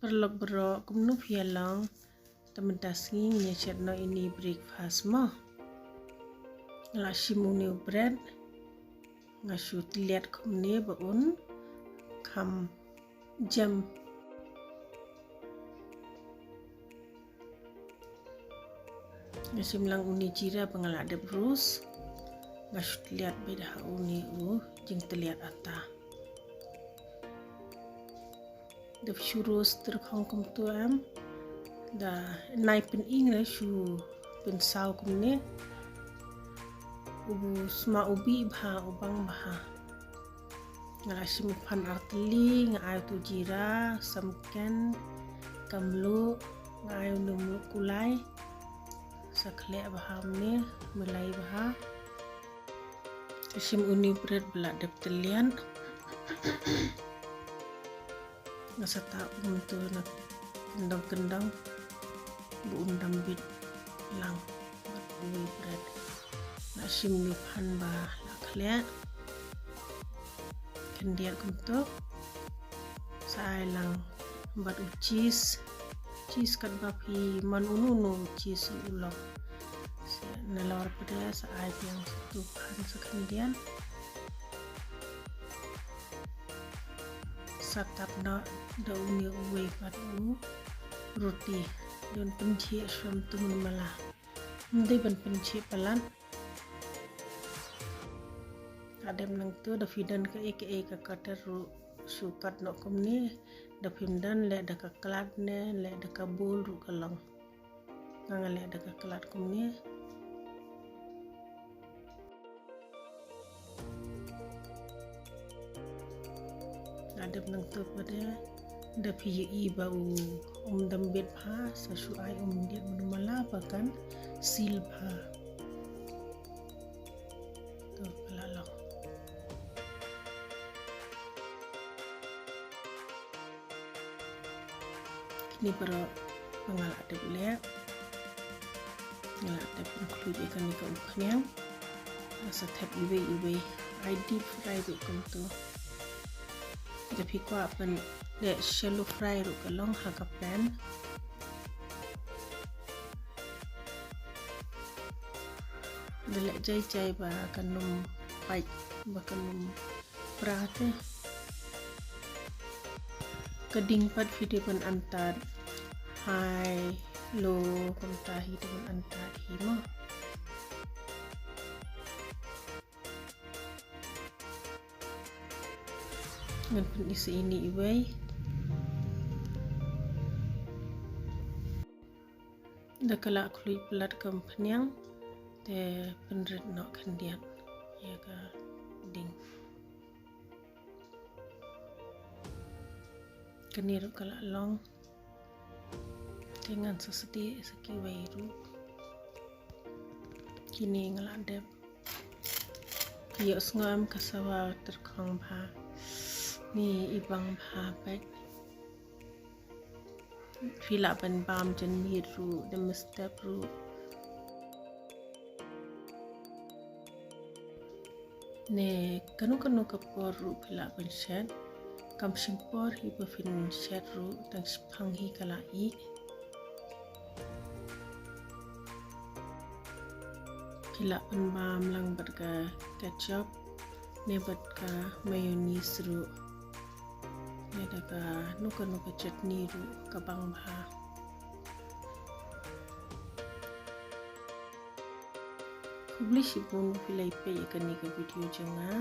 perlok berok kumnu pialang tementasngi nyecet no ini breakfast mo ngelashimuni bread ngashu liat kumni baun kam jam ngasimlang uni jira bangala de brus ngashu liat beda uni jing teliat ata the churros terkong kum tu am da naipen ingre shu pen sau kumne ubu sma ubi bha ubang bha ngalasim pan arteli ngai tu jira samken kamlu ngai numu kulai sakle bahamne mulai bha sim uni bread bela dep telian ngasata tu na kendang-kendang bu undam bit lang buat uni bread nasim nipan ba lakle kendiat kuntuk sai lang buat cheese kat bapi man unu cheese ulok nalawar pada sai yang satu pan sekendian satap na daunnya uwe padu roti don penci sham tumun malah ndai ban penci pelan adem nang tu da fidan ka eke ka kataru sukat no kumni da pimdan le da ka klat ne le da ka bul ru kalang ngale da ka klat kumni adem nang tu pada da pi bau dambet bha sasu ai dia menumala bahkan sil bha tu pelalong kini para mengalak de boleh ngalak de include ikan ikan upanyang rasa tap iwe I deep fry tu tu tapi ko apan de shallow fry ru kalong haka pan dele jai ba kanum pai ba kanum prate keding pat video pan antar high low kumta hidup antar hima ngan isi ini iway da kala klui pelat kampanyang te penret no kandian ya ka ding keniru kala long dengan sesedi seki wairu kini ngeladep yos ngam kasawa terkong bha ni ibang bha baik fila ban bam jen miru de mustap ru ne kanu kapor ru fila ban shed kam singpor hi ba fin shed ru tang phang hi kala I fila ban bam lang bat ka ketchup ne bat ka mayonnaise ru daga nuka chutney ru kabang bha publish pun filai pe ikan ni ka video janga